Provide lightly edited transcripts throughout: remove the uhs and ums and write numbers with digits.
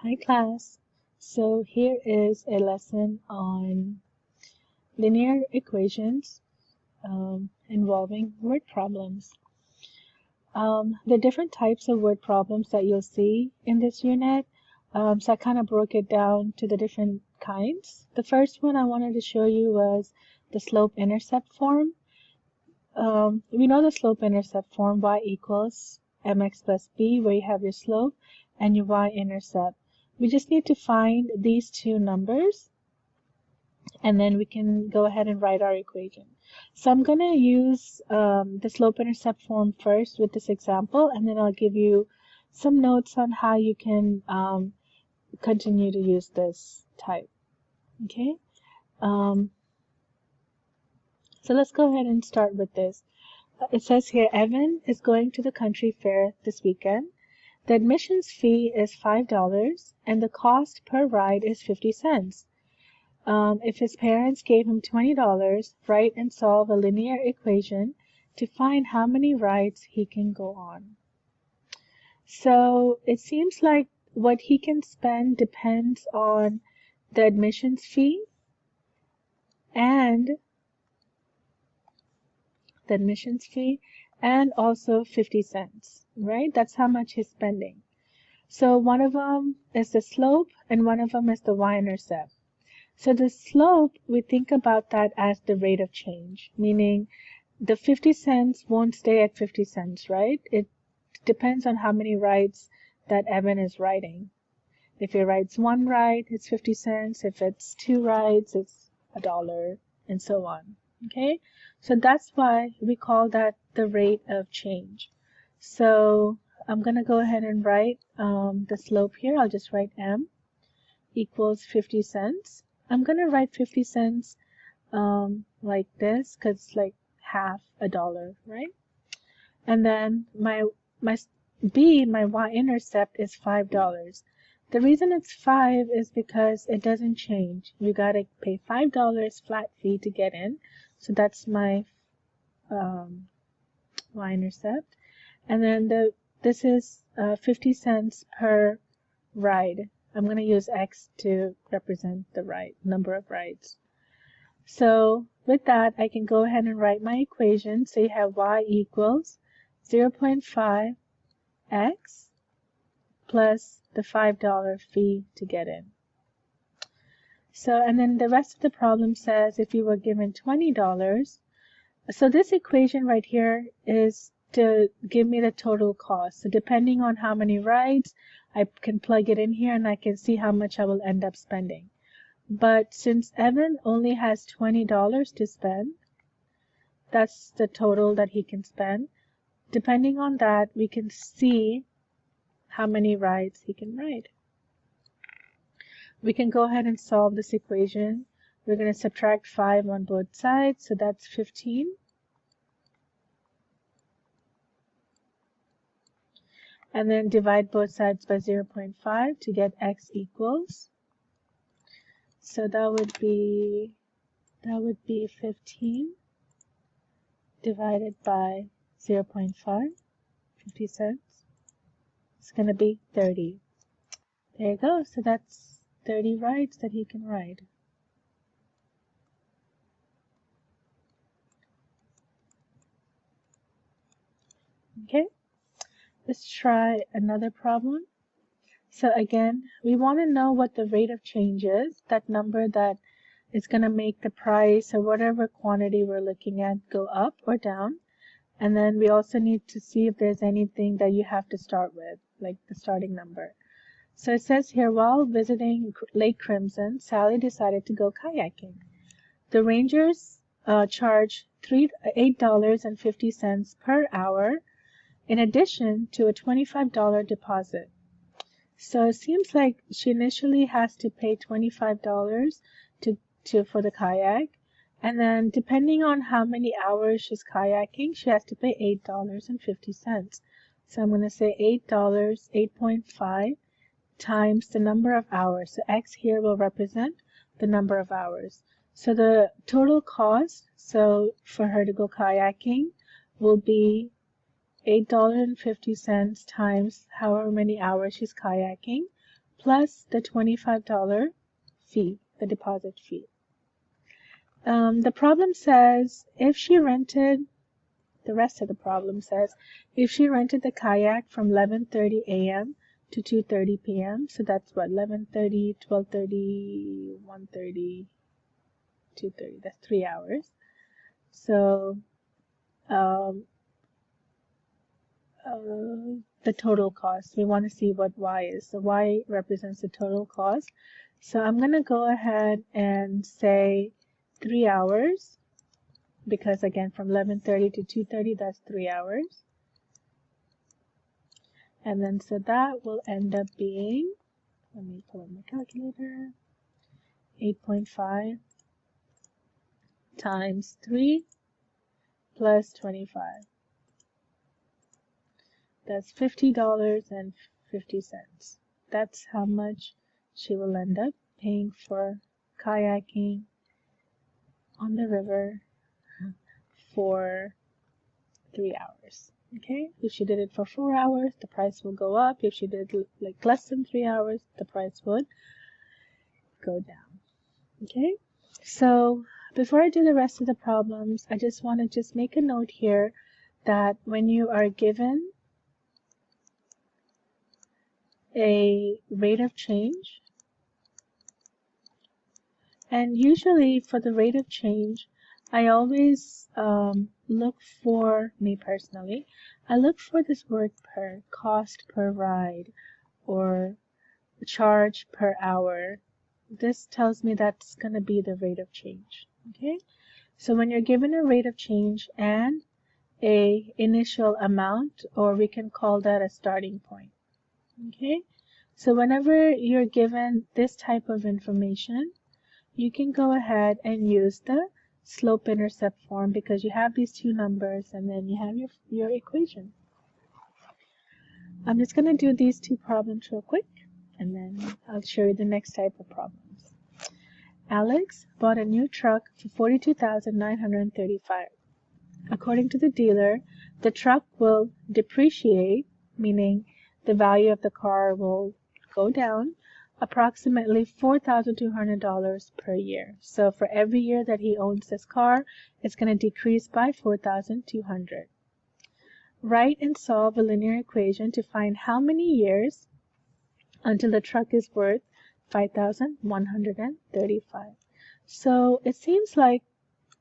Hi class. So here is a lesson on linear equations involving word problems. The different types of word problems that you'll see in this unit. So I kind of broke it down to the different kinds. The first one I wanted to show you was the slope-intercept form. We know the slope-intercept form, y equals mx plus b, where you have your slope and your y-intercept. We just need to find these two numbers, and then we can go ahead and write our equation. So I'm going to use the slope-intercept form first with this example, and then I'll give you some notes on how you can continue to use this type. Okay? So let's go ahead and start with this. It says here, Evan is going to the country fair this weekend. The admissions fee is $5 and the cost per ride is 50 cents. If his parents gave him $20, write and solve a linear equation to find how many rides he can go on. So it seems like what he can spend depends on the admissions fee and also 50 cents, right? That's how much he's spending. So one of them is the slope and one of them is the y-intercept. So the slope, we think about that as the rate of change, meaning the 50 cents won't stay at 50 cents, right? It depends on how many rides that Evan is riding. If he rides one ride, it's 50 cents. If it's two rides, it's $1, and so on. Okay, so that's why we call that the rate of change. So I'm going to go ahead and write the slope here. I'll just write m equals 50 cents. I'm going to write 50 cents like this because it's like half $1, right? And then my y-intercept is $5. The reason it's 5 is because it doesn't change. You got to pay $5 flat fee to get in. So that's my y-intercept. And then this is 50 cents per ride. I'm going to use X to represent the number of rides. So with that, I can go ahead and write my equation. So you have y equals 0.5 X plus the $5 fee to get in. So, and then the rest of the problem says if you were given $20, so this equation right here is to give me the total cost. So depending on how many rides, I can plug it in here and I can see how much I will end up spending. But since Evan only has $20 to spend, that's the total that he can spend. Depending on that, we can see how many rides he can ride. We can go ahead and solve this equation. We're going to subtract 5 on both sides, so that's 15. And then divide both sides by 0.5 to get x equals. So that would be 15 divided by 0.5, 50 cents. It's going to be 30. There you go. So that's 30 rides that he can ride. Okay, let's try another problem. So again, we want to know what the rate of change is, that number that is going to make the price or whatever quantity we're looking at go up or down. And then we also need to see if there's anything that you have to start with, like the starting number. So it says here, while visiting Lake Crimson, Sally decided to go kayaking. The rangers charge $8.50 per hour in addition to a $25 deposit. So it seems like she initially has to pay $25 for the kayak, and then depending on how many hours she's kayaking, she has to pay $8.50. So I'm going to say $8.5 times the number of hours. So X here will represent the number of hours. So the total cost, so for her to go kayaking, will be $8.50 times however many hours she's kayaking, plus the $25 fee, the deposit fee. The problem says if she rented, the rest of the problem says if she rented the kayak from 11:30 a.m. to 2:30 p.m. So that's what, 11:30, 12:30, 1:30, 2:30. That's 3 hours. So the total cost. We want to see what y is. So y represents the total cost. So I'm going to go ahead and say 3 hours, because again, from 11:30 to 2:30, that's 3 hours. And then so that will end up being, let me pull up my calculator, 8.5 times 3 plus 25. That's $50.50. That's how much she will end up paying for kayaking on the river for 3 hours. Okay, if she did it for 4 hours, the price will go up. If she did like less than 3 hours, the price would go down. Okay, so before I do the rest of the problems, I just want to make a note here that when you are given a rate of change, and usually for the rate of change, I always look for, me personally, I look for this word per, cost per ride, or charge per hour. This tells me that's going to be the rate of change. Okay, so when you're given a rate of change and a initial amount, or we can call that a starting point. Okay, so whenever you're given this type of information, you can go ahead and use the slope-intercept form, because you have these two numbers and then you have your equation. I'm just going to do these two problems real quick, and then I'll show you the next type of problems. Alex bought a new truck for $42,935. According to the dealer, the truck will depreciate, meaning the value of the car will go down, approximately $4,200 per year. So for every year that he owns this car, it's going to decrease by $4,200. Write and solve a linear equation to find how many years until the truck is worth $5,135. So it seems like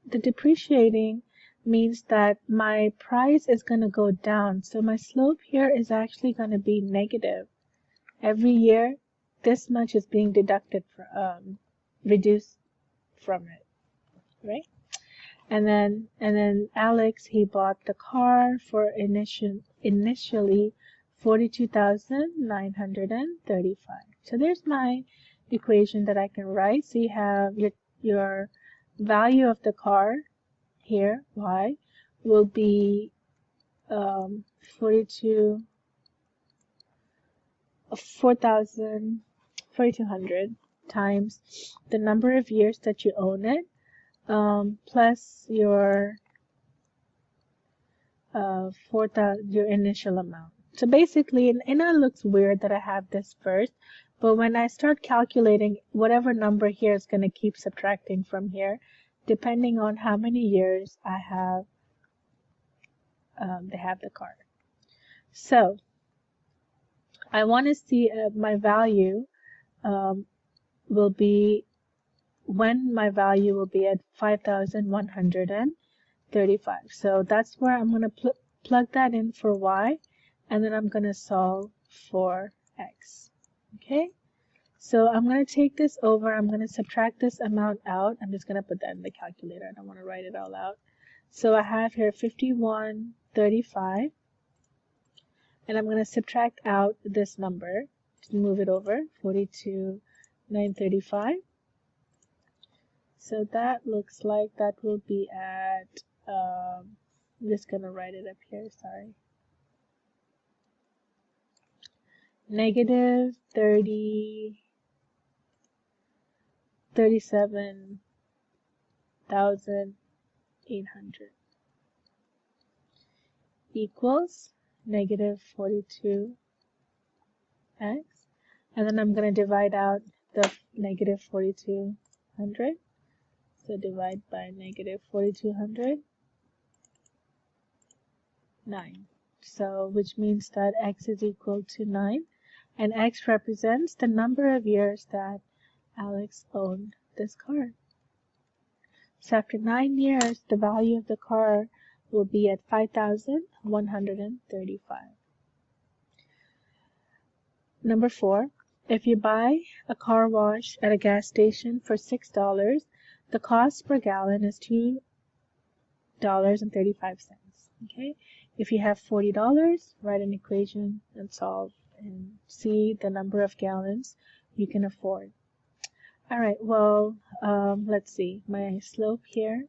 the depreciating means that my price is going to go down. So my slope here is actually going to be negative. Every year, this much is being deducted, reduced from it, right? And then Alex, he bought the car for initially $42,935. So there's my equation that I can write. So you have your value of the car here, y, will be 4,200 times the number of years that you own it, plus your your initial amount. So basically, and it looks weird that I have this first, but when I start calculating, whatever number here is going to keep subtracting from here, depending on how many years I have, they have the car. So I want to see my value will be, when my value will be at 5,135. So that's where I'm going to plug that in for y, and then I'm going to solve for x. Okay, so I'm going to take this over. I'm going to subtract this amount out. I'm just going to put that in the calculator. I don't want to write it all out. So I have here 5135, and I'm going to subtract out this number. Just move it over, 42,935. So that looks like that will be at, I'm just going to write it up here, sorry. Negative 37,800 equals negative 42x. And then I'm going to divide out the negative 4,200. So divide by negative 4,200, 9. So which means that x is equal to 9. And x represents the number of years that Alex owned this car. So after 9 years, the value of the car will be at $5,135. Number 4, if you buy a car wash at a gas station for $6, the cost per gallon is $2.35. Okay, if you have $40, write an equation and solve and see the number of gallons you can afford. All right, well, let's see. My slope here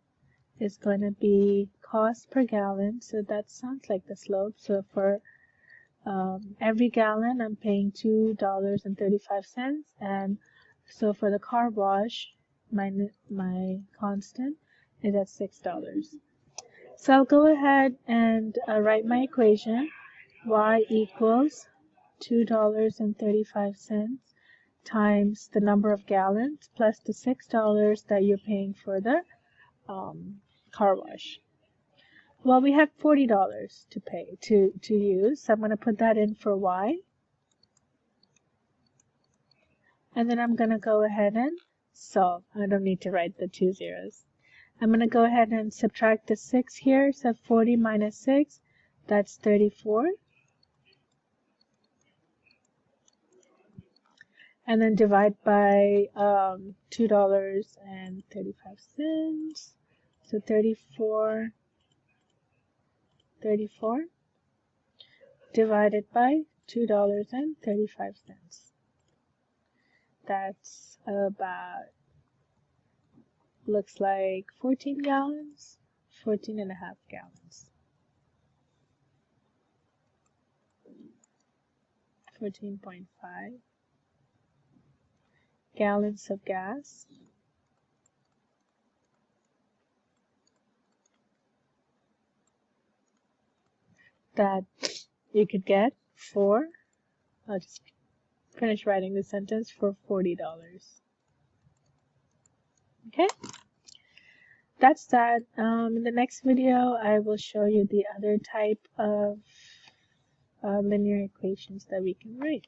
is going to be cost per gallon, so that sounds like the slope. So for every gallon, I'm paying $2.35, and so for the car wash, my constant is at $6. So I'll go ahead and write my equation. Y equals $2.35 times the number of gallons plus the $6 that you're paying for the car wash. Well, we have $40 to pay to use, so I'm going to put that in for Y. And then I'm going to go ahead and solve. I don't need to write the 2 zeros. I'm going to go ahead and subtract the 6 here. So 40 minus 6, that's 34. And then divide by $2.35. So 34 divided by $2.35. That's about, looks like 14 gallons, 14 and a half gallons. 14.5 gallons of gas. That you could get for, I'll just finish writing the sentence, for $40. Okay, that's that. In the next video, I will show you the other type of linear equations that we can write.